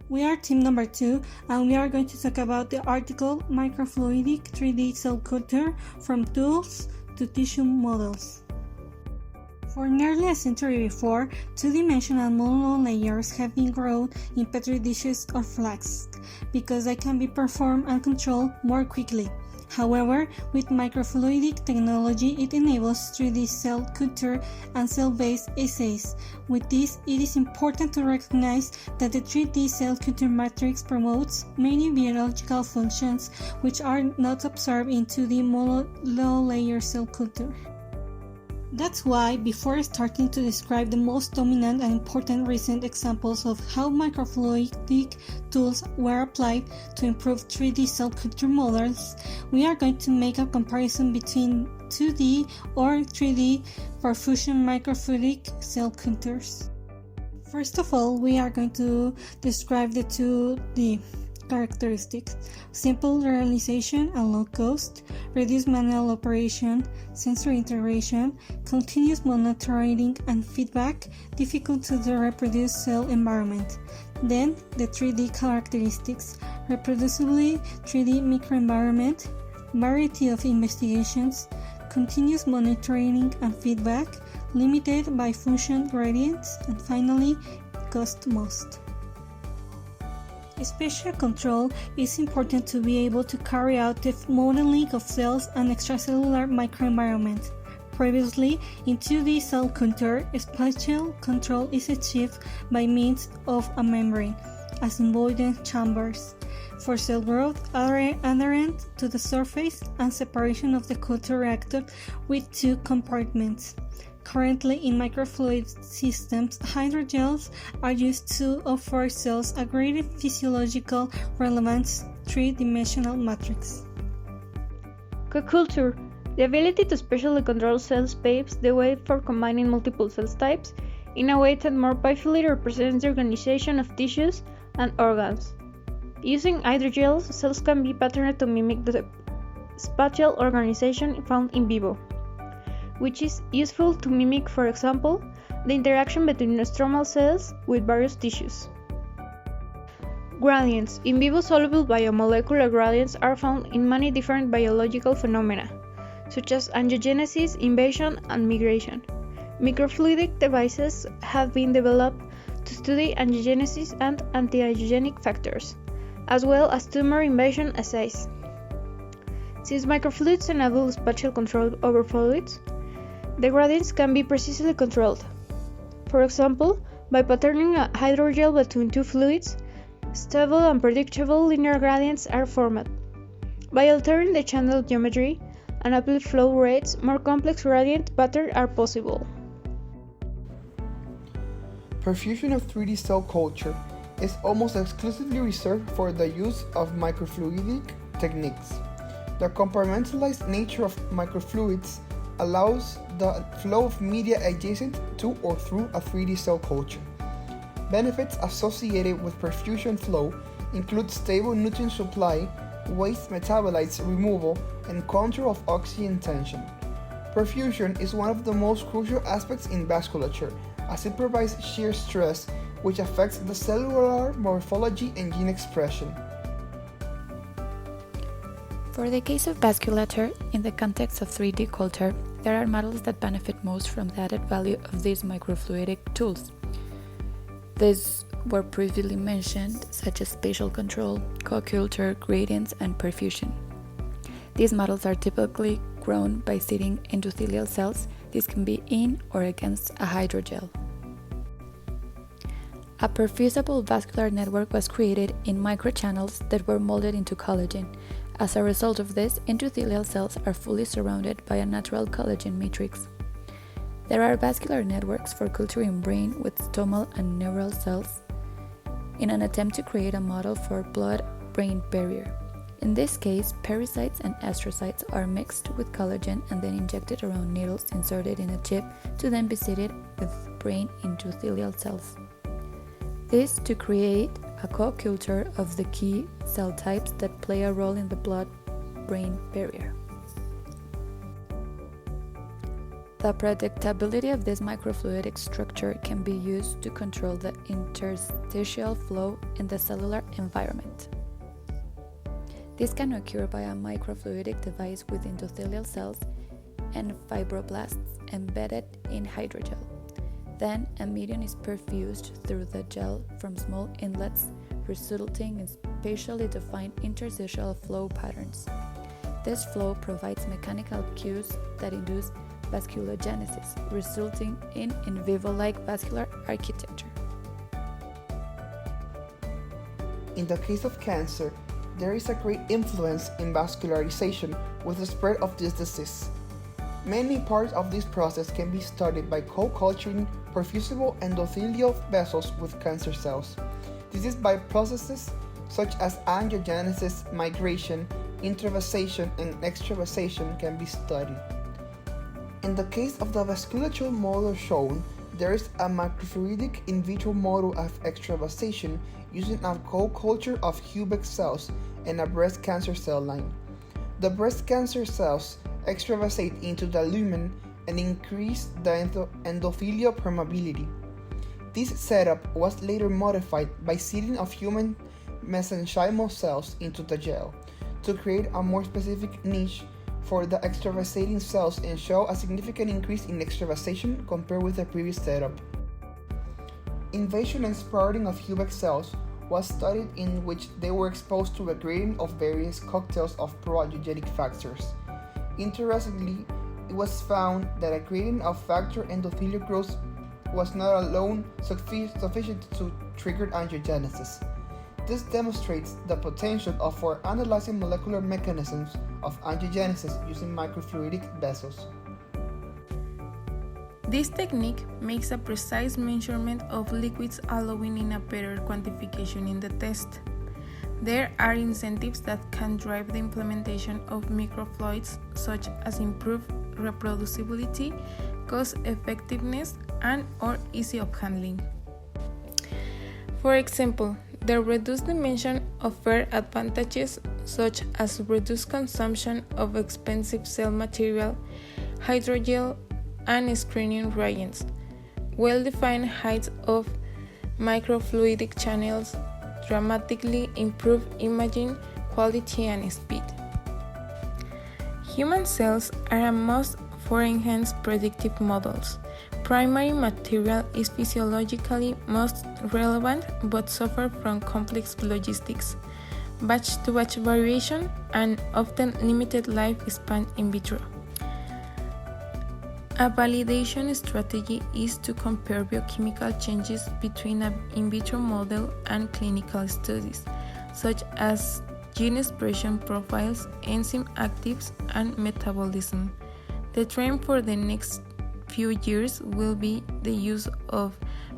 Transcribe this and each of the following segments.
We are team number 2 and we are going to talk about the article Microfluidic 3D cell culture from tools to tissue models. For nearly a century before, two-dimensional monolayers have been grown in petri dishes or flasks because they can be performed and controlled more quickly. However, with microfluidic technology, it enables 3D cell culture and cell-based assays. With this, it is important to recognize that the 3D cell culture matrix promotes many biological functions which are not observed in 2D monolayer cell culture. That's why, before starting to describe the most dominant and important recent examples of how microfluidic tools were applied to improve 3D cell culture models, we are going to make a comparison between 2D or 3D perfusion microfluidic cell cultures. First of all, we are going to describe the 2D characteristics: simple realization and low cost, reduced manual operation, sensory integration, continuous monitoring and feedback, difficult to reproduce cell environment. Then the 3D characteristics: reproducibly 3D microenvironment, variety of investigations, continuous monitoring and feedback, limited by function gradients, and finally cost most. Spatial control is important to be able to carry out the modeling of cells and extracellular microenvironment. Previously, in 2D cell culture, spatial control is achieved by means of a membrane, as in Boyden chambers, for cell growth adherent to the surface and separation of the culture reactor with two compartments. Currently, in microfluid systems, hydrogels are used to offer cells a greater physiological relevance, three-dimensional matrix. Co-culture: the ability to spatially control cells paves the way for combining multiple cell types in a way that more playfully represents the organization of tissues and organs. Using hydrogels, cells can be patterned to mimic the spatial organization found in vivo, which is useful to mimic, for example, the interaction between stromal cells with various tissues. Gradients: in vivo soluble biomolecular gradients are found in many different biological phenomena, such as angiogenesis, invasion, and migration. Microfluidic devices have been developed to study angiogenesis and anti-angiogenic factors, as well as tumor invasion assays. Since microfluids enable spatial control over fluids, the gradients can be precisely controlled. For example, by patterning a hydrogel between two fluids, stable and predictable linear gradients are formed. By altering the channel geometry and uplift flow rates, more complex gradient patterns are possible. Perfusion of 3D cell culture is almost exclusively reserved for the use of microfluidic techniques. The compartmentalized nature of microfluids allows the flow of media adjacent to or through a 3D cell culture. Benefits associated with perfusion flow include stable nutrient supply, waste metabolites removal, and control of oxygen tension. Perfusion is one of the most crucial aspects in vasculature, as it provides shear stress, which affects the cellular morphology and gene expression. For the case of vasculature, in the context of 3D culture, there are models that benefit most from the added value of these microfluidic tools. These were previously mentioned, such as spatial control, co-culture, gradients, and perfusion. These models are typically grown by seeding endothelial cells. This can be in or against a hydrogel. A perfusible vascular network was created in microchannels that were molded into collagen. As a result of this, endothelial cells are fully surrounded by a natural collagen matrix. There are vascular networks for culturing brain with stomal and neural cells in an attempt to create a model for blood-brain barrier. In this case, pericytes and astrocytes are mixed with collagen and then injected around needles inserted in a chip to then be seeded with brain endothelial cells. This to create a co-culture of the key cell types that play a role in the blood-brain barrier. The predictability of this microfluidic structure can be used to control the interstitial flow in the cellular environment. This can occur by a microfluidic device with endothelial cells and fibroblasts embedded in hydrogel. Then, a medium is perfused through the gel from small inlets, resulting in spatially defined interstitial flow patterns. This flow provides mechanical cues that induce vasculogenesis, resulting in vivo-like vascular architecture. In the case of cancer, there is a great influence in vascularization with the spread of this disease. Many parts of this process can be studied by co-culturing perfusible endothelial vessels with cancer cells. This is by processes such as angiogenesis, migration, intravasation, and extravasation can be studied. In the case of the vasculature model shown, there is a microfluidic in vitro model of extravasation using a co-culture of Hubeck cells and a breast cancer cell line. The breast cancer cells extravasate into the lumen and increase the endothelial permeability. This setup was later modified by seeding of human mesenchymal cells into the gel to create a more specific niche for the extravasating cells and show a significant increase in extravasation compared with the previous setup. Invasion and sprouting of Hubeck cells was studied, in which they were exposed to a gradient of various cocktails of pro-angiogenic factors. Interestingly, it was found that a gradient of factor endothelial growth was not alone sufficient to trigger angiogenesis. This demonstrates the potential for analyzing molecular mechanisms of angiogenesis using microfluidic vessels. This technique makes a precise measurement of liquids, allowing in a better quantification in the test. There are incentives that can drive the implementation of microfluids, such as improved reproducibility, cost effectiveness, and/or ease of handling. For example, the reduced dimension offers advantages such as reduced consumption of expensive cell material, hydrogel, and screening reagents, well-defined heights of microfluidic channels, dramatically improve imaging quality and speed. Human cells are a must for enhanced predictive models. Primary material is physiologically most relevant but suffers from complex logistics, batch-to-batch variation, and often limited lifespan in vitro. A validation strategy is to compare biochemical changes between an in vitro model and clinical studies, such as gene expression profiles, enzyme actives, and metabolism. The trend for the next few years will be the use of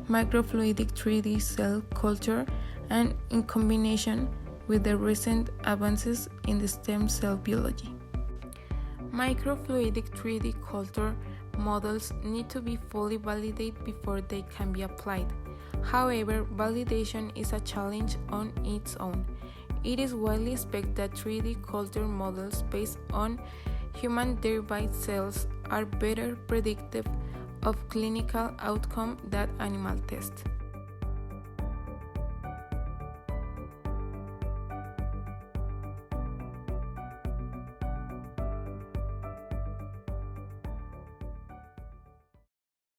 microfluidic 3D cell culture, and in combination with the recent advances in the stem cell biology. Microfluidic 3D culture models need to be fully validated before they can be applied. However, validation is a challenge on its own. It is widely expected that 3D culture models based on human-derived cells are better predictive of clinical outcome than animal tests.